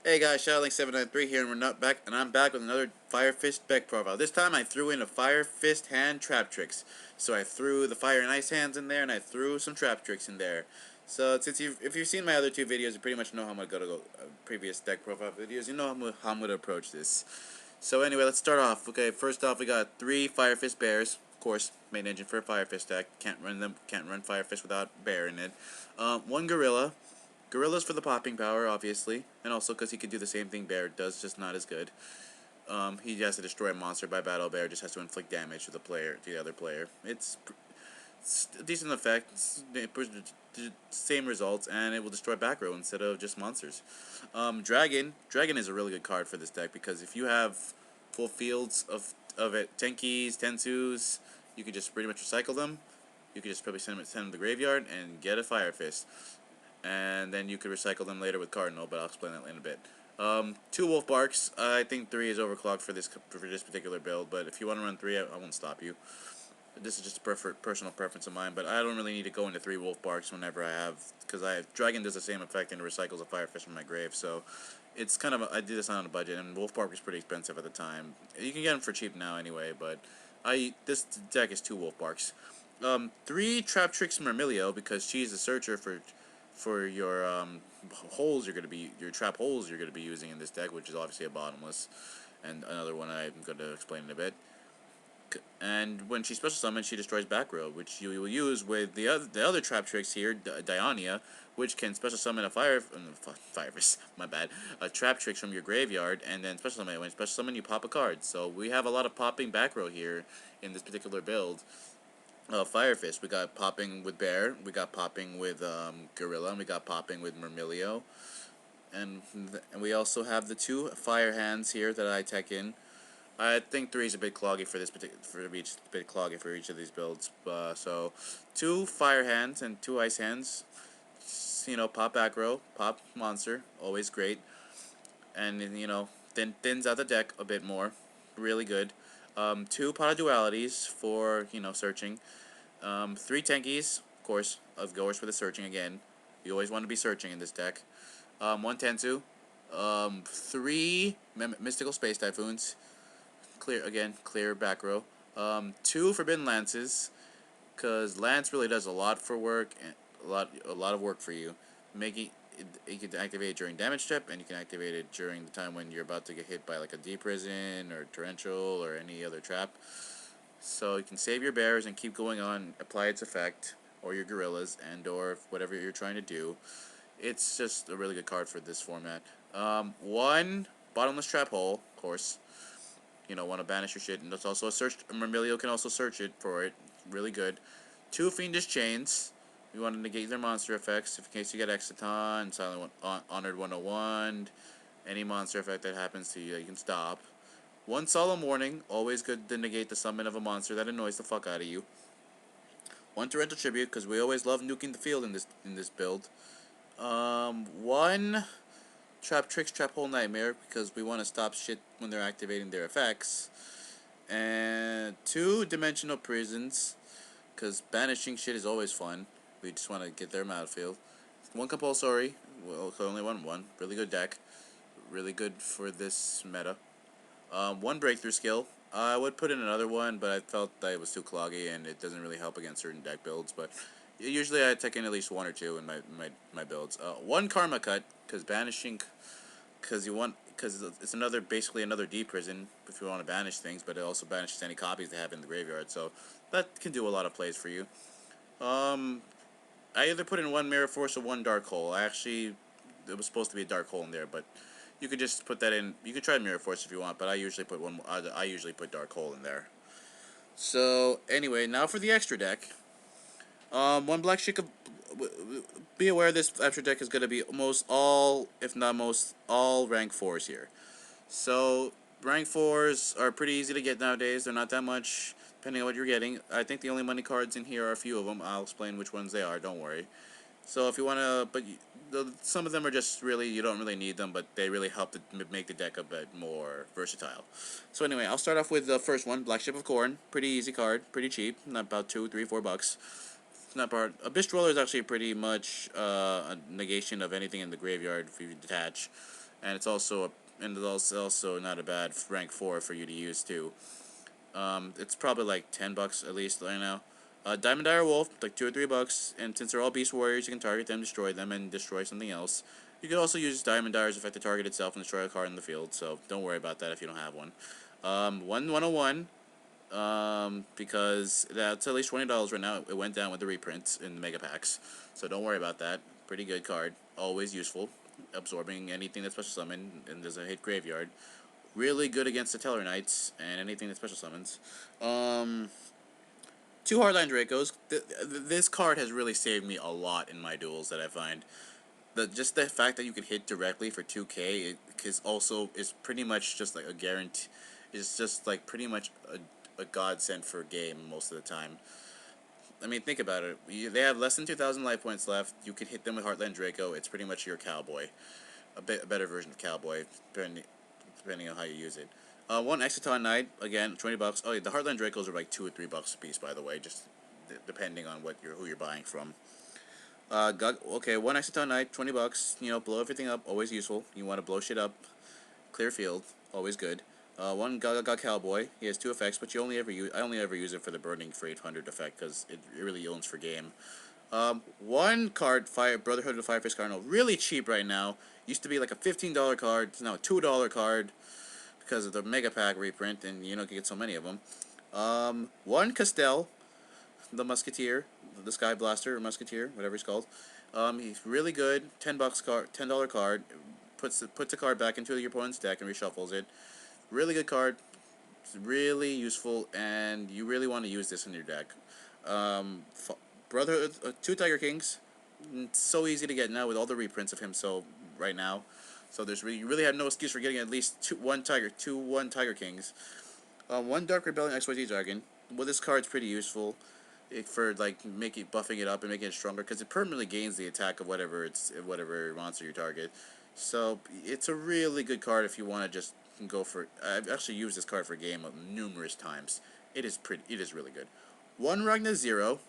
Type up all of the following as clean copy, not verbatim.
Hey guys, Shadowlink793 here, and I'm back with another Fire Fist deck profile. This time I threw in a Fire Fist hand Traptrix. So I threw the Fire and Ice hands in there, and I threw some Traptrix in there. So if you've seen my other two videos, you pretty much know how I'm gonna go previous deck profile videos. You know how I'm gonna approach this. So anyway, let's start off. Okay, first off we got three Fire Fist bears. Of course, main engine for a Fire Fist deck. Can't run Fire Fist without bear in it. One gorilla. Gorilla's for the popping power, obviously, and also because he could do the same thing Bear does, just not as good. He has to destroy a monster by battle. Bear just has to inflict damage to the other player. It's a decent effect, same results, and it will destroy back row instead of just monsters. Dragon is a really good card for this deck because if you have full fields of it, Tenkis, Tensus, you can just pretty much recycle them. You could just probably send them to the graveyard and get a Fire Fist. And then you could recycle them later with Cardinal, but I'll explain that in a bit. Two Wolf Barks. I think three is overclocked for this particular build, but if you want to run three, I won't stop you. This is just a personal preference of mine, but I don't really need to go into three Wolf Barks whenever I have, because Dragon does the same effect and recycles a Fire Fist from my grave, so it's kind of I did this on a budget, and Wolf Bark was pretty expensive at the time. You can get them for cheap now anyway, but this deck is two Wolf Barks. Three Traptrix Myrmilio, because she's a searcher for your your trap holes you're gonna be using in this deck, which is obviously a bottomless, and another one I'm going to explain in a bit. And when she special summons, she destroys back row, which you will use with the other Traptrix here, Dionia, which can special summon a my bad, a Traptrix from your graveyard, and then special summon it. When special summon, you pop a card. So we have a lot of popping back row here in this particular build. Fire Fist. We got popping with Bear, we got popping with Gorilla, and we got popping with Myrmilio. And we also have the two Fire Hands here that I tech in. I think three is a bit cloggy for each of these builds. So two Fire Hands and two Ice Hands. You know, pop back row, pop monster, always great. And you know, thins out the deck a bit more, really good. Two Pot of Dualities for searching. Three Tenkies, of course, of goers for the searching again. You always want to be searching in this deck. One Tensu. Three Mystical Space Typhoons. Clear back row. Two Forbidden Lances, because Lance really does a lot for work, and a lot of work for you. Making you can activate it during damage step, and you can activate it during the time when you're about to get hit by like a deep prison or torrential or any other trap. So you can save your bears and keep going on, apply its effect, or your gorillas, and or whatever you're trying to do. It's just a really good card for this format. One bottomless trap hole, of course. You know, want to banish your shit, and that's also a search. Myrmilio can also search it for it. Really good. Two fiendish chains. You want to negate their monster effects, in case you get Exiton, Silent Honored 101, any monster effect that happens to you, you can stop. One Solemn Warning, always good to negate the summon of a monster that annoys the fuck out of you. One Torrential Tribute, because we always love nuking the field in this build. One Traptrix Trap Hole Nightmare, because we want to stop shit when they're activating their effects. And two Dimensional Prisons, because banishing shit is always fun. We just want to get their outfield. One Compulsory, well, only one. Really good deck. Really good for this meta. One Breakthrough Skill. I would put in another one, but I felt that it was too cloggy and it doesn't really help against certain deck builds. But usually I take in at least one or two in my builds. One Karma Cut, because banishing, because it's basically another deep prison if you want to banish things, but it also banishes any copies they have in the graveyard. So that can do a lot of plays for you. I either put in one Mirror Force or one Dark Hole. It was supposed to be a Dark Hole in there, but you could just put that in. You could try Mirror Force if you want, but I usually put I usually put Dark Hole in there. So anyway, now for the extra deck. One Black Sheik. Be aware this extra deck is going to be almost all, if not most all, rank 4s here. So rank 4s are pretty easy to get nowadays. They're not that much, depending on what you're getting. I think the only money cards in here are a few of them. I'll explain which ones they are. Don't worry. So if you want to, some of them are just really, you don't really need them, but they really help to make the deck a bit more versatile. So anyway, I'll start off with the first one, Black Ship of Corn. Pretty easy card, pretty cheap, not about $2, $3, $4. It's not hard. Abyss Roller is actually pretty much a negation of anything in the graveyard if you detach. and it's also not a bad rank 4 for you to use too. It's probably like $10 at least right now. Diamond Dire Wolf, like $2 or $3, and since they're all Beast Warriors, you can target them, destroy them, and destroy something else. You can also use Diamond Dire's affect the target itself and destroy a card in the field, so don't worry about that if you don't have one. 101, because that's at least $20 right now. It went down with the reprints in the Mega Packs, so don't worry about that. Pretty good card, always useful, absorbing anything that's special summon and doesn't hit graveyard. Really good against the Teller Knights and anything that special summons. Two Hardline Dracos. This card has really saved me a lot in my duels that I find. Just the fact that you can hit directly for 2K is pretty much just like a guarantee. It's just like pretty much a godsend for a game most of the time. I mean, think about it. They have less than 2,000 life points left. You can hit them with Heartland Draco. It's pretty much your Cowboy, a better version of Cowboy, depending on how you use it. One Exciton Knight, again, $20. Oh, yeah, the Heartland Dracos are like $2 or $3 a piece, by the way, just depending on who you're buying from. Okay, one Exciton Knight, $20. You know, blow everything up, always useful. You want to blow shit up, clear field, always good. One Gaga Cowboy. He has 2 effects, but I only ever use it for the burning for 800 effect because it really owns for game. One card, Brotherhood of the Firefist Cardinal, really cheap right now. Used to be like a $15 card. It's now a $2 card because of the Mega Pack reprint, and you get so many of them. One Castell, the Musketeer, the Sky Blaster or Musketeer, whatever he's called. He's really good. $10 card. Puts the card back into your opponent's deck and reshuffles it. Really good card. It's really useful, and you really want to use this in your deck. Brotherhood, 2 Tiger Kings. It's so easy to get now with all the reprints of him. So right now, so you really have no excuse for getting at least one Tiger Kings. One Dark Rebellion XYZ Dragon. Well, this card's pretty useful for like buffing it up and making it stronger because it permanently gains the attack of whatever monster you target. So it's a really good card if you want to just go for. I've actually used this card for a game numerous times. It is really good. One Ragna Zero.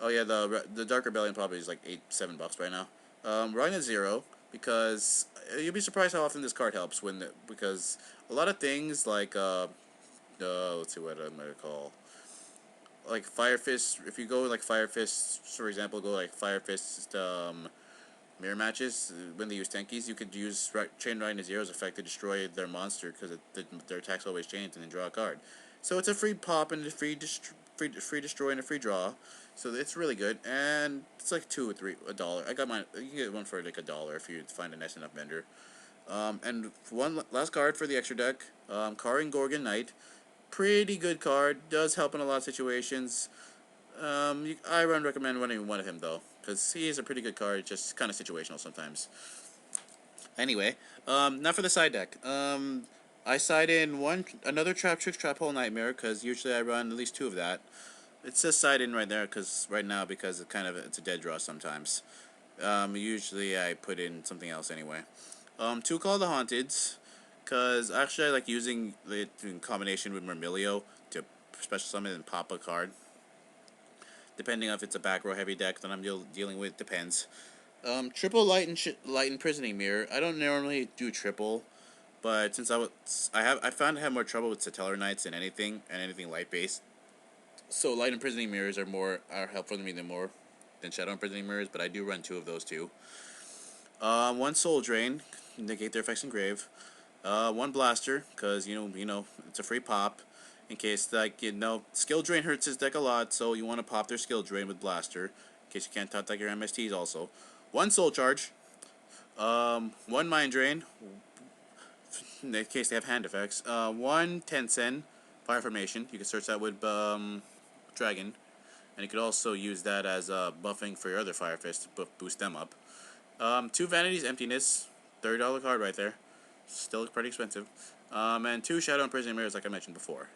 Oh yeah, the Dark Rebellion probably is like $7 right now. Ragna Zero, because you'll be surprised how often this card helps because a lot of things like let's see what I'm gonna call, like Fire Fist. If you go like Fire Fist, for example, go like Fire Fist mirror matches, when they use Tenkies, you could use Chain Ragna Zero's effect to destroy their monster because their attacks always change and then draw a card. So it's a free pop and a free destroy and a free draw. So it's really good, and it's like $2 or $3. I got mine. You can get one for like $1 if you find a nice enough vendor. And one last card for the extra deck, Karin Gorgon Knight. Pretty good card. Does help in a lot of situations. I would recommend running one of him though, because he is a pretty good card. Just kind of situational sometimes. Anyway, now for the side deck. I side in another Traptrix Trap Hole Nightmare because usually I run at least 2 of that. It says side in right there because it's a dead draw sometimes. Usually I put in something else anyway. 2 Call the Haunteds, because actually I like using it in combination with Myrmilio to special summon and pop a card. Depending on if it's a back row heavy deck that I'm dealing with, depends. Triple Light and Imprisoning Mirror. I don't normally do triple, but since I found I have more trouble with Satellar Knights than anything light based. So Light Imprisoning Mirrors are helpful to me than Shadow Imprisoning Mirrors, but I do run 2 of those too. One Soul Drain, negate their effects engrave. One Blaster, because it's a free pop. In case Skill Drain hurts his deck a lot, so you want to pop their Skill Drain with Blaster. In case you can't top deck your MSTs also. One Soul Charge. One Mind Drain, in case they have hand effects. One Tensen, Fire Formation. You can search that with Dragon. And you could also use that as buffing for your other Fire Fist to boost them up. 2 Vanity's Emptiness, $30 card right there. Still pretty expensive. And 2 Shadow Imprisoning Mirrors, like I mentioned before.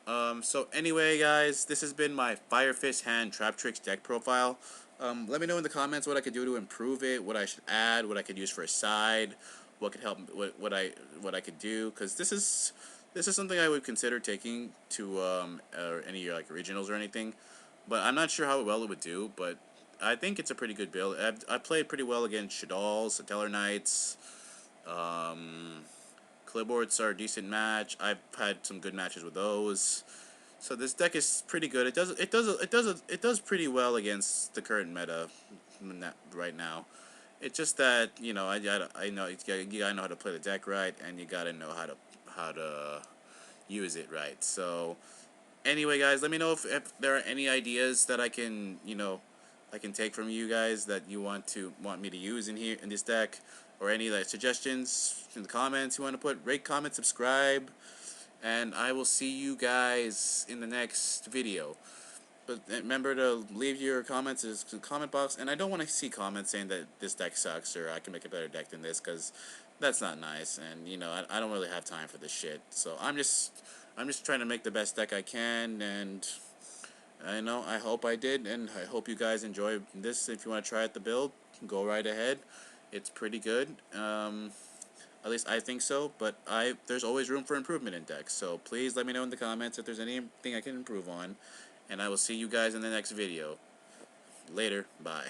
So anyway, guys, this has been my Fire Fist Hand Traptrix deck profile. Let me know in the comments what I could do to improve it, what I should add, what I could use for a side, what could help, what I could do, because this is something I would consider taking to any like originals or anything. But I'm not sure how well it would do, but I think it's a pretty good build. I played pretty well against Shaddoll, Satellar Knights, Clipboards are a decent match. I've had some good matches with those. So this deck is pretty good. It does pretty well against the current meta right now. It's just that, I know you gotta know how to play the deck right, and you gotta know how to use it right. So anyway, guys, let me know if there are any ideas that I can take from you guys that you want me to use in this deck, or any like suggestions in the comments you want to put. Rate, comment, subscribe, and I will see you guys in the next video. But remember to leave your comments in the comment box, and I don't want to see comments saying that this deck sucks or I can make a better deck than this, because that's not nice, and I don't really have time for this shit. So I'm just trying to make the best deck I can, and I hope I did, and I hope you guys enjoy this. If you want to try out the build, go right ahead. It's pretty good. At least I think so, but there's always room for improvement in decks, so please let me know in the comments if there's anything I can improve on, and I will see you guys in the next video. Later, bye.